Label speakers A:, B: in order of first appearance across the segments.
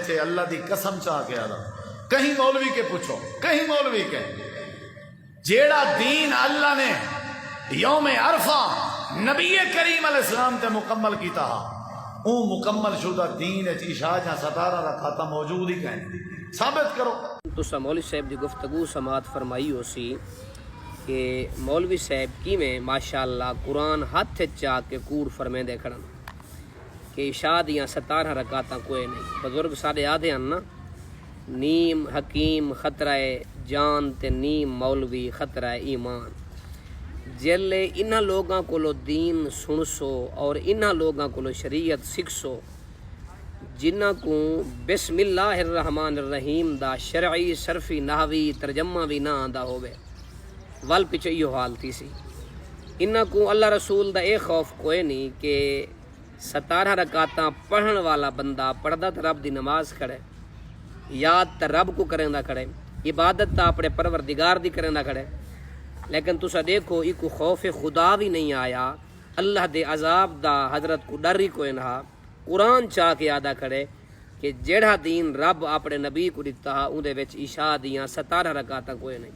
A: چھے اللہ دی قسم چاہ کے آدھا کہیں مولوی کے پوچھو کہیں مولوی کے جیڑا دین اللہ نے یوم عرفہ نبی کریم علیہ السلام تے مکمل کیتا اون مکمل شدہ دین عشاء جہاں 17 رکعتاں موجود ہی کہیں ثابت کرو۔
B: تسا مولوی صاحب دی گفتگو سماعت فرمائی ہو سی کہ مولوی صاحب کی میں ماشاءاللہ قرآن ہاتھ چاہ کے کور فرمیں دے کھڑن کہ عشاء دیاں 17 رکعتاں کوئی نہیں۔ بزرگ سارے آدھے ہیں نا نیم حکیم خطرہ جان تے نیم مولوی خطرہ ایمان۔ جلے انہاں لوگاں کو دین سنسو اور انہاں لوگاں کو شریعت سکھسو جنہ کو بسم اللہ الرحمن الرحیم دا شرعی صرفی نحوی ترجمہ بھی نہ آندا ہوئے وال پچھے یہ حال تھی سی۔ انہاں کو اللہ رسول دا ایک خوف کوئی نہیں کہ 17 رکعتاں پڑھن والا بندہ پڑھدا تے رب دی نماز کھڑے یاد تے رب کو کریں دا کھڑے عبادت تا اپنے پروردگار دی کریں دا کھڑے، لیکن تسا دیکھو ایک خوف خدا بھی نہیں آیا، اللہ دے عذاب دا حضرت کو ڈر ہی کوئی نہ، قرآن چاہ کے آدھا کھڑے کہ جیڑا دین رب اپنے نبی کو دیتا ہے اون دے وچ عشاء دیاں 17 رکعتاں کوئی نہیں۔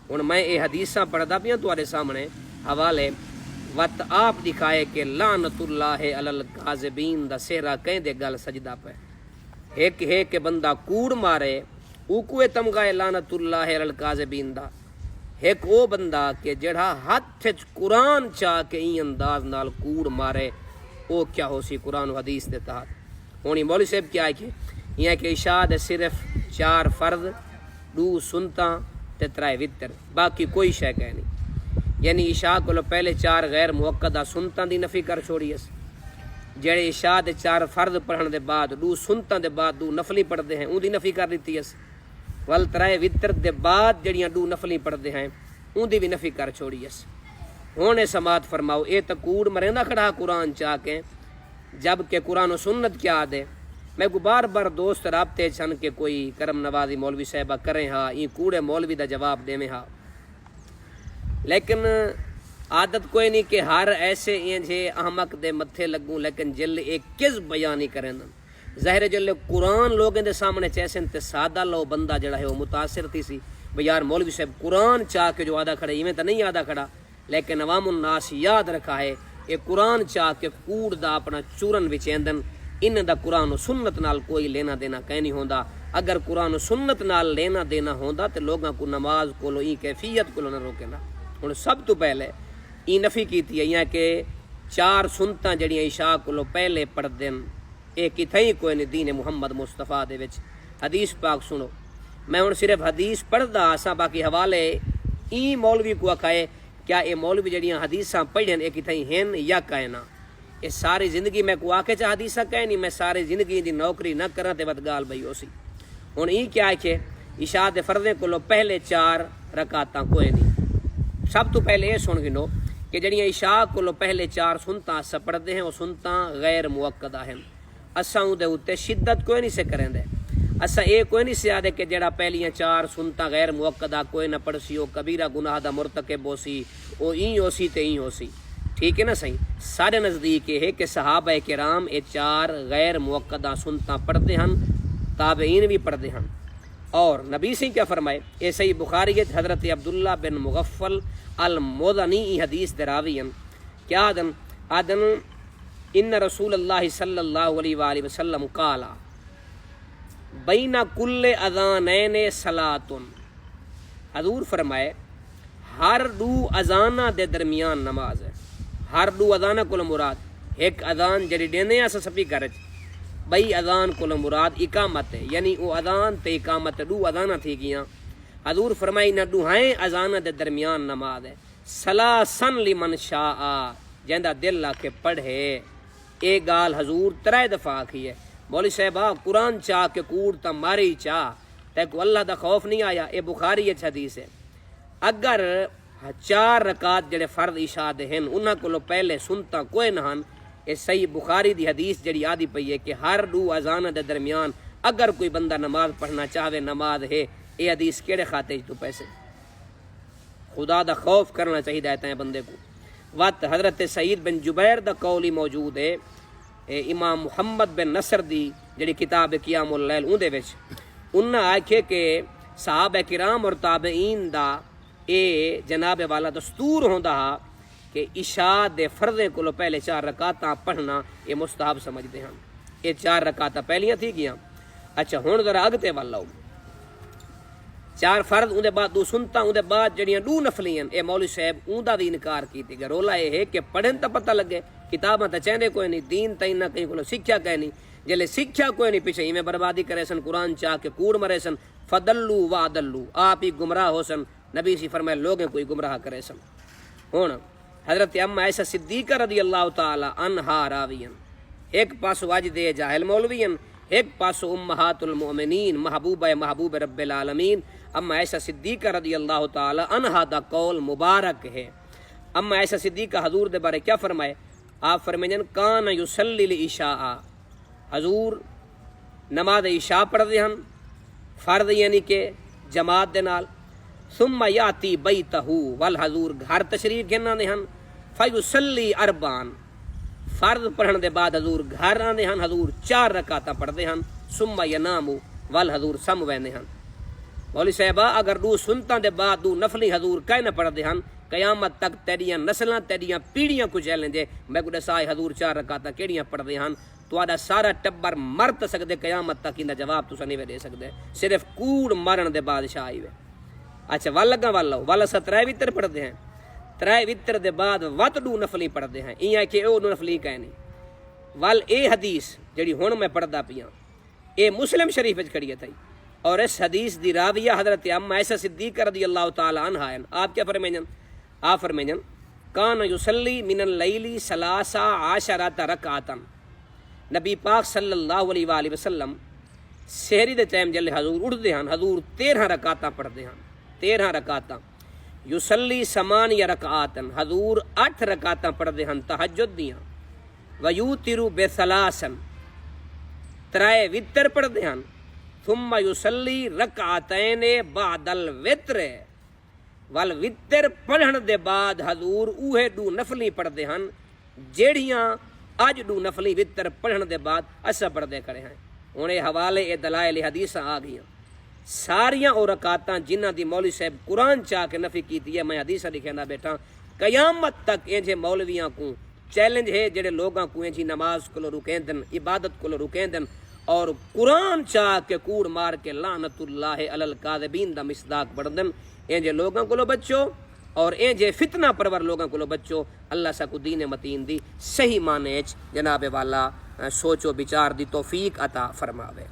B: ہن میں یہ حدیثاں پڑھدا پیاں تواڈے سامنے حوالے وت آپ دکھائے کہ لعنت اللہ علی الکاذبین دا سہرا کہیں دے گل سجدہ پہ ایک ہے کہ بندہ کوڑ مارے او کوے تمغائے لعنت اللہ علی الکاذبین دا ایک او بندہ کہ جڑا ہاتھ وچ قرآن چاہ کے این انداز نال کوڑ مارے او کیا ہو سی قرآن و حدیث دے تحت۔ ہونی مولوی صاحب کیا ہے کہ یہ کہ عشاء دے صرف 4 فرض 2 سنتاں تے 3 وتر باقی کوئی شے کہ نہیں، یعنی عشاء کو پہلے 4 غیر موقدہ سنتاں دی نفی کر چھوڑی اس جڑے عشاء دے 4 فرض پڑھن دے بعد 2 سنتاں دے بعد 2 نفلی پڑھدے ہیں اون دی نفی کر دیتی اس ول 3 وتر دے بعد جڑیاں 2 نفلی پڑھدے ہیں اون دی بھی نفی کر چھوڑی اس۔ ہونے سماعت فرماؤ اے تا کوڑ مریندا کھڑا قرآن چاہ کے جب کہ قرآن و سنت کیا دے۔ میں کو بار بار دوست رابطے چھن کہ کوئی کرم نوازی مولوی صاحبہ کریں ہاں این کوڑے مولوی دا جواب دے میں ہاں، لیکن عادت کوئی نہیں کہ ہر ایسے انجھے احمق دے متھے لگوں لیکن جل ایک کس بیانی کریں ظاہر جل قرآن لوگوں دے سامنے چیسن تے سادہ لو بندہ جڑا ہے وہ متاثر تھی سی بھئی یار مولوی صاحب قرآن چاہ کے جو آدھا کھڑے ایویں تو نہیں آدھا کھڑا، لیکن عوام الناس یاد رکھا ہے یہ قرآن چاہ کے کوڑ دا اپنا چورن وچیندن ان دا قرآن و سنت نال کوئی لینا دینا کہیں نہیں ہوندا۔ اگر قرآن و سنت نال لینا دینا ہوندا تے لوگاں کو نماز کو لو این کیفیت کو نہ روکے نا۔ ہن سب تو پہلے این نفی کیتی ہے یہ کہ 4 سنتاں جڑیاں عشاء کو لو پہلے پڑھ دین اے کتھیں کوئی نہیں دین محمد مصطفیٰ دے وچ۔ حدیث پاک سنو، میں ہن صرف حدیث پڑھدا اساں باقی حوالے این مولوی کو آکھائے کیا اے مولوی جڑیاں حدیثاں پڑھن اے کتھیں ہیں یا کائنا اے ساری زندگی میں کو آکھے چا حدیثاں کہیں نہیں میں ساری زندگی دی نوکری نہ کراں تے ود گال بھئی ہو سی۔ ہن این کیا ہے کہ عشاء دے فرضیں کو لو پہلے 4 رکعتاں کوئی نہیں۔ سب تو پہلے یہ سن گنو کہ جڑیاں عشاء کو لو پہلے 4 سنتاں اساں پڑھدے ہیں وہ سنتاں غیر موقدہ ہیں، اساں اون دے اوتے شدت کوئی نہیں سے کریں دے، اساں اے کوئی نہیں سے آدھے کہ جڑا پہلیاں 4 سنتاں غیر موقدہ کوئی نہ پڑھ سی او کبیرہ گناہ دا مرتکب ہو سی او این ہو سی تے این ہو سی، ٹھیک ہے نا صحیح۔ سارے نزدیک یہ ہے کہ صحابہ کرام اے 4 غیر موقدہ سنتاں پڑھتے ہیں، تابعین بھی پڑھتے ہیں، اور نبی سے کیا فرمائے اے صحیح بخاری ہے حضرت عبداللہ بن مغفل المدنی حدیث دراوی ہیں کیا آدن ان رسول اللہ صلی اللہ علیہ وآلہ وسلم قالا بین کل اذانین صلاتن، حضور فرمائے ہر 2 اذانہ دے درمیان نماز ہے، ہر 2 اذانہ کو مراد ایک اذان جڑی دینے اسا سپیکر وچ بئی اذان کو مراد اقامت ہے، یعنی او اذان تے اقامت 2 اذانہ تھی گیاں۔ حضور فرمائی نہ 2 اذانہ دے درمیان نماز ہے، سلاسن لمن شاء جیندا دل لا کے پڑھے۔ اے گال حضور 3 دفعہ آکھی ہے۔ مولوی صاحبہ قرآن چاہ کے کوڑ تا ماری چاہ تے کو اللہ دا خوف نہیں آیا، اے بخاری اچ حدیث ہے۔ اگر 4 رکعت جڑے فرض عشاء دے ہیں انہاں کو پہلے سنتا کوئی نہ ہن، اے صحیح بخاری دی حدیث جڑی آدھی پئی ہے کہ ہر 2 اذان دے درمیان اگر کوئی بندہ نماز پڑھنا چاہے نماز ہے، اے حدیث کیڑے خاتے تو پیسے خدا دا خوف کرنا چاہیے ہے بندے کو۔ وقت حضرت سعید بن جبیر دا قولی موجود ہے امام محمد بن نصر دی جڑی کتاب قیام اللیل اون دے وچ انہاں آکھے کہ صحابہ کرام اور تابعین دا اے جناب والا دستور ہوندا ہا کہ عشاء دے فرضے کولو پہلے 4 رکعتاں پڑھنا یہ مستحب سمجھدے ہن. یہ 4 رکعتاں پہلیاں تھی گیاں. اچھا ہن ذرا اگتے ول آؤ. 4 فرض اون دے بعد 2 سنتاں اون دے بعد جڑیاں 2 نفلیاں اے مولوی صاحب اون دا بھی انکار کیتی گیا. رولا یہ ہے کہ پڑھن تا پتہ لگے کتاباں تا چہندے کوئی نہیں دین تا نہ کہیں کولو سکھیا کہیں نہیں جلے سکھیا کوئی نہیں پیچھے ایویں بربادی کرے سن قرآن چاہ کے کوڑ مرے سن فدلو وادلو آپ ہی گمراہ ہو سن. نبی سی فرمائے لوگیں کوئی گمراہ کرے سن. ہن حضرت ام عائشہ صدیقہ رضی اللہ تعالی عنہا راویاں ایک پاسو اج دے جاہل مولویاں ایک پاسو امہات المؤمنین محبوب رب العالمین ام عائشہ صدیقہ رضی اللہ تعالی عنہا دا قول مبارک ہے. ام عائشہ صدیقہ حضور دے بارے کیا فرمائے؟ آپ فرمائیں کان یصلی العشاء حضور نماز عشاء پڑھ دے ہن فرض یعنی کہ جماعت دے نال ثم یاتی بیتہ ول حضور گھر تشریف گھننا دے ہن فیصلی اربان فرض پڑھن دے بعد حضور گھر آندے ہن حضور 4 رکعتاں پڑھ دے ہن ثم ینام ول حضور سم ویندے ہن. مولوی صاحبہ اگر 2 سنتاں دے بعد 2 نفلی حضور کہیں نہ پڑھ دے ہن قیامت تک تیریاں نسلاں تیریاں پیڑیاں کو جیلیں دے میں کو دسائے حضور 4 رکعتاں کیڑیاں پڑھ دے ہن تہاڈا سارا ٹبر مر تے سکدے قیامت تک اندا جواب تساں نہیں دے سکدے صرف کوڑ مرن دے بادشاہ آئی وے. اچھا ول لگا ول 17 وتر پڑھ دے ہیں 3 وتر دے بعد وت 2 نفلی پڑھ دے ہیں ایاں کہ او نفلی کہیں نہیں. ول اے حدیث جڑی ہن میں پڑھدا پیاں اے مسلم شریف وچ کھڑی ہے تھئی اور اس حدیث دی راویہ حضرت ام عائشہ صدیقہ رضی اللہ تعالی عنہا ہیں. آپ کیا فرمائیں؟ آپ فرمائیں کان یصلی من اللیل 13 رکعتاں نبی پاک صلی اللہ علیہ وآلہ وسلم سحری دے ٹائم جلے حضور اٹھدے ہن حضور 13 رکعتاں پڑھدے ہن 13 رکعتاں. یصلی 8 رکعتاں حضور 8 رکعتاں پڑھدے ہن تہجد دیاں. ویوتر بثلاث 3 وتر پڑھدے ہن. ثم یصلی رکعتین بعد الوتر والوتر پڑھن دے بعد حضور اوہے 2 نفلی پڑھدے ہن جیڑیاں اج 2 نفلی وتر پڑھن دے بعد اسا پڑھدے کھڑے ہیں. ہن اے حوالے اے دلائل حدیثاں آ گئیاں ساریاں او رکعتاں جنہاں دی مولوی صاحب قرآن چاہ کے نفی کیتی ہے. میں حدیثاں لکھیندا بیٹھا قیامت تک انجے مولویاں کو چیلنج ہے جڑے لوگاں کو انجی نماز کو رکیندن عبادت کو رکیندن اور قرآن چاہ کے کوڑ مار کے لعنت اللہ علی الکاذبین دا مصداق بڑھدن. انجے لوگاں کو بچو اور انجے فتنہ پرور لوگاں کو بچو. اللہ سا کو دین متین دی صحیح معنی جناب والا سوچو بچار دی توفیق عطا فرماوے.